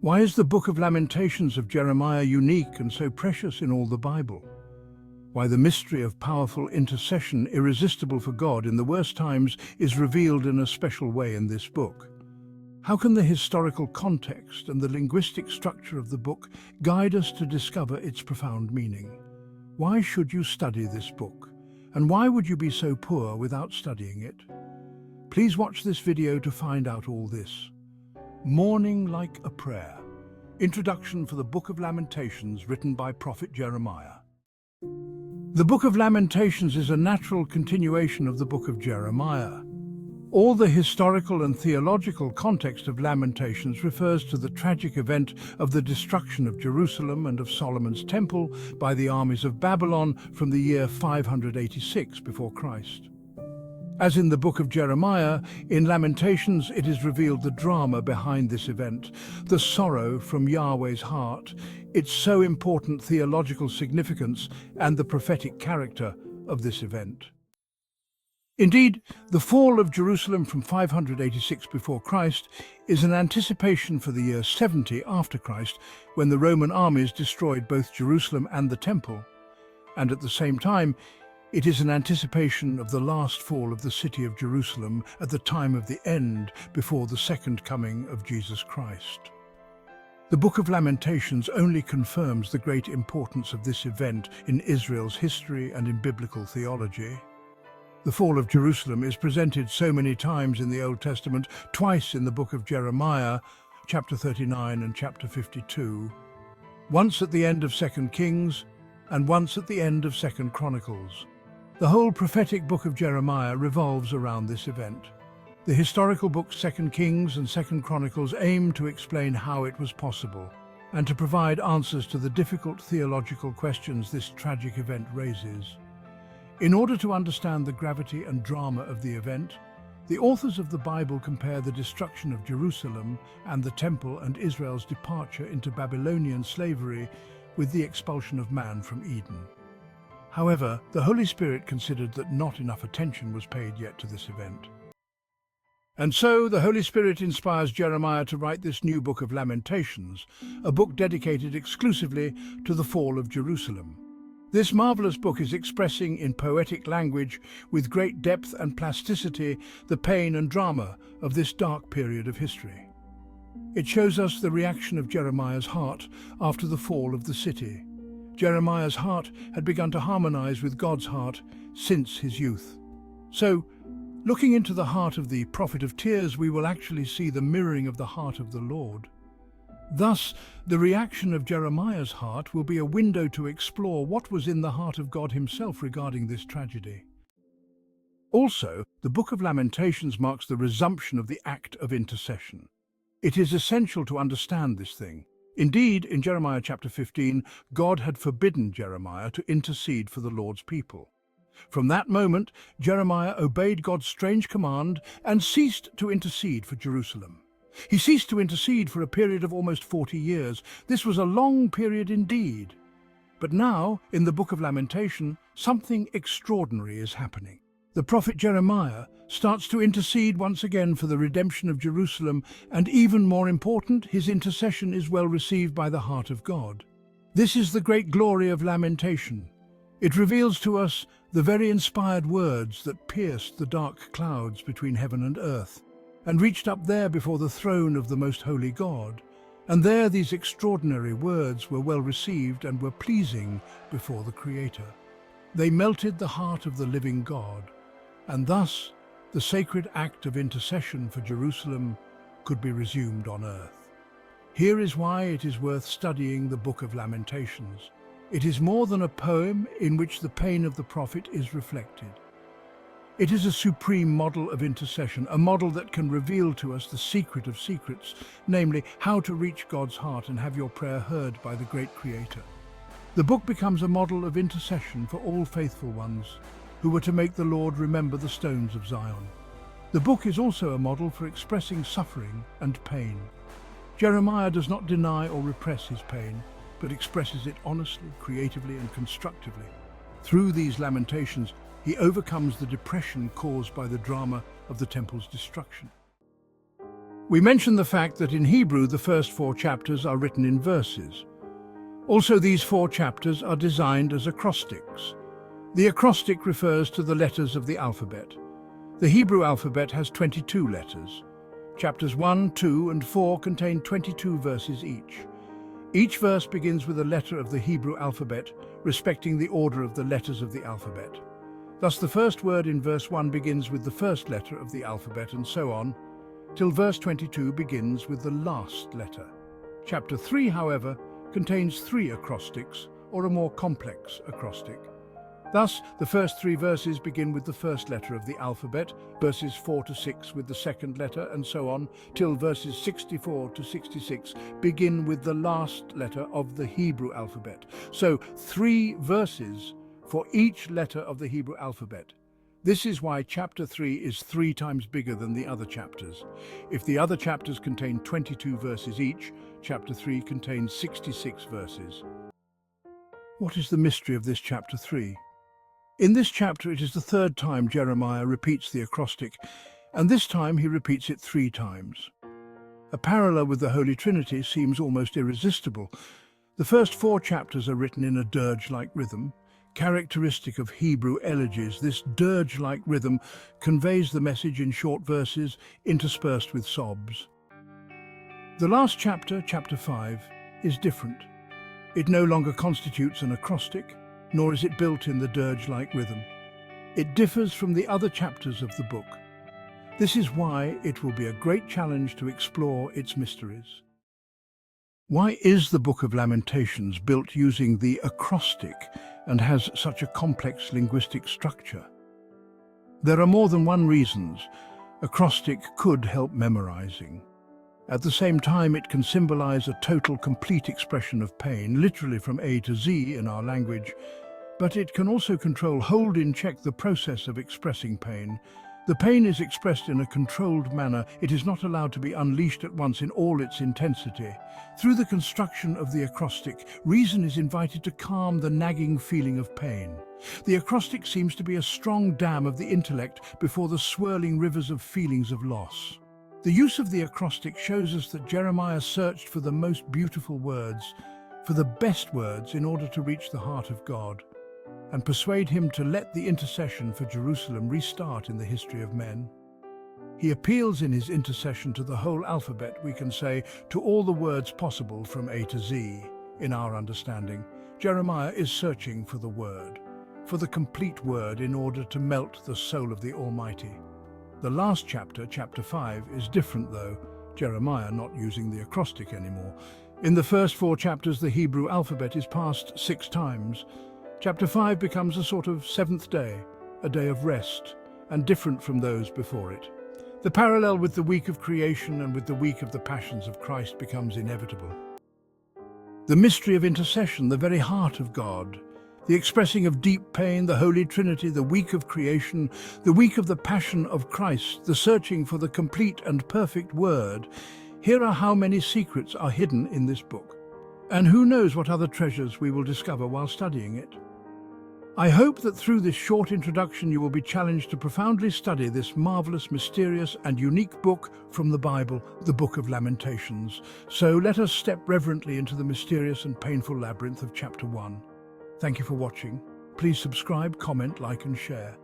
Why is the book of Lamentations of Jeremiah unique and so precious in all the Bible? Why the mystery of powerful intercession, irresistible for God in the worst times, is revealed in a special way in this book? How can the historical context and the linguistic structure of the book guide us to discover its profound meaning? Why should you study this book? And why would you be so poor without studying it? Please watch this video to find out all this. Mourning like a prayer. Introduction for the Book of Lamentations written by Prophet Jeremiah. The Book of Lamentations is a natural continuation of the Book of Jeremiah. All the historical and theological context of Lamentations refers to the tragic event of the destruction of Jerusalem and of Solomon's temple by the armies of Babylon from the year 586 before Christ. As in the book of Jeremiah, in Lamentations it is revealed the drama behind this event, the sorrow from Yahweh's heart, its so important theological significance, and the prophetic character of this event. Indeed, the fall of Jerusalem from 586 before Christ is an anticipation for the year 70 after Christ, when the Roman armies destroyed both Jerusalem and the temple, and at the same time, it is an anticipation of the last fall of the city of Jerusalem at the time of the end before the second coming of Jesus Christ. The Book of Lamentations only confirms the great importance of this event in Israel's history and in biblical theology. The fall of Jerusalem is presented so many times in the Old Testament, twice in the book of Jeremiah, chapter 39 and chapter 52, once at the end of 2 Kings and once at the end of 2 Chronicles. The whole prophetic book of Jeremiah revolves around this event. The historical books 2 Kings and 2 Chronicles aim to explain how it was possible and to provide answers to the difficult theological questions this tragic event raises. In order to understand the gravity and drama of the event, the authors of the Bible compare the destruction of Jerusalem and the temple and Israel's departure into Babylonian slavery with the expulsion of man from Eden. However, the Holy Spirit considered that not enough attention was paid yet to this event. And so the Holy Spirit inspires Jeremiah to write this new book of Lamentations, a book dedicated exclusively to the fall of Jerusalem. This marvelous book is expressing in poetic language, with great depth and plasticity, the pain and drama of this dark period of history. It shows us the reaction of Jeremiah's heart after the fall of the city. Jeremiah's heart had begun to harmonize with God's heart since his youth. So, looking into the heart of the prophet of tears, we will actually see the mirroring of the heart of the Lord. Thus, the reaction of Jeremiah's heart will be a window to explore what was in the heart of God himself regarding this tragedy. Also, the Book of Lamentations marks the resumption of the act of intercession. It is essential to understand this thing. Indeed, in Jeremiah chapter 15, God had forbidden Jeremiah to intercede for the Lord's people. From that moment, Jeremiah obeyed God's strange command and ceased to intercede for Jerusalem. He ceased to intercede for a period of almost 40 years. This was a long period indeed. But now, in the Book of Lamentation, something extraordinary is happening. The prophet Jeremiah starts to intercede once again for the redemption of Jerusalem, and even more important, his intercession is well received by the heart of God. This is the great glory of lamentation. It reveals to us the very inspired words that pierced the dark clouds between heaven and earth, and reached up there before the throne of the most holy God. And there these extraordinary words were well received and were pleasing before the Creator. They melted the heart of the living God, and thus the sacred act of intercession for Jerusalem could be resumed on earth. Here is why it is worth studying the Book of Lamentations. It is more than a poem in which the pain of the prophet is reflected. It is a supreme model of intercession, a model that can reveal to us the secret of secrets, namely, how to reach God's heart and have your prayer heard by the great Creator. The book becomes a model of intercession for all faithful ones who were to make the Lord remember the stones of Zion. The book is also a model for expressing suffering and pain. Jeremiah does not deny or repress his pain, but expresses it honestly, creatively, and constructively. Through these lamentations, he overcomes the depression caused by the drama of the temple's destruction. We mentioned the fact that in Hebrew the first 4 chapters are written in verses. Also, these 4 chapters are designed as acrostics. The acrostic refers to the letters of the alphabet. The Hebrew alphabet has 22 letters. Chapters 1, 2, and 4 contain 22 verses each. Each verse begins with a letter of the Hebrew alphabet, respecting the order of the letters of the alphabet. Thus, the first word in verse 1 begins with the first letter of the alphabet, and so on, till verse 22 begins with the last letter. Chapter 3, however, contains 3 acrostics, or a more complex acrostic. Thus, the first 3 verses begin with the first letter of the alphabet, verses 4 to 6 with the second letter, and so on, till verses 64 to 66 begin with the last letter of the Hebrew alphabet. So, 3 verses for each letter of the Hebrew alphabet. This is why chapter 3 is 3 times bigger than the other chapters. If the other chapters contain 22 verses each, chapter 3 contains 66 verses. What is the mystery of this chapter 3? In this chapter, it is the 3rd time Jeremiah repeats the acrostic, and this time he repeats it 3 times. A parallel with the Holy Trinity seems almost irresistible. The first 4 chapters are written in a dirge-like rhythm. Characteristic of Hebrew elegies, this dirge-like rhythm conveys the message in short verses interspersed with sobs. The last chapter, chapter 5, is different. It no longer constitutes an acrostic, nor is it built in the dirge-like rhythm. It differs from the other chapters of the book. This is why it will be a great challenge to explore its mysteries. Why is the Book of Lamentations built using the acrostic and has such a complex linguistic structure? There are more than one reasons. Acrostic could help memorizing. At the same time, it can symbolize a total, complete expression of pain, literally from A to Z in our language, but it can also hold in check the process of expressing pain. The pain is expressed in a controlled manner. It is not allowed to be unleashed at once in all its intensity. Through the construction of the acrostic, reason is invited to calm the nagging feeling of pain. The acrostic seems to be a strong dam of the intellect before the swirling rivers of feelings of loss. The use of the acrostic shows us that Jeremiah searched for the most beautiful words, for the best words in order to reach the heart of God, and persuade him to let the intercession for Jerusalem restart in the history of men. He appeals in his intercession to the whole alphabet, we can say, to all the words possible from A to Z. In our understanding, Jeremiah is searching for the word, for the complete word in order to melt the soul of the Almighty. The last chapter, chapter 5, is different though, Jeremiah not using the acrostic anymore. In the first 4 chapters, the Hebrew alphabet is passed 6 times. Chapter 5 becomes a sort of 7th day, a day of rest, and different from those before it. The parallel with the week of creation and with the week of the passions of Christ becomes inevitable. The mystery of intercession, the very heart of God, the expressing of deep pain, the Holy Trinity, the week of creation, the week of the passion of Christ, the searching for the complete and perfect word. Here are how many secrets are hidden in this book. And who knows what other treasures we will discover while studying it. I hope that through this short introduction you will be challenged to profoundly study this marvelous, mysterious and unique book from the Bible, the Book of Lamentations. So let us step reverently into the mysterious and painful labyrinth of chapter 1. Thank you for watching. Please subscribe, comment, like and share.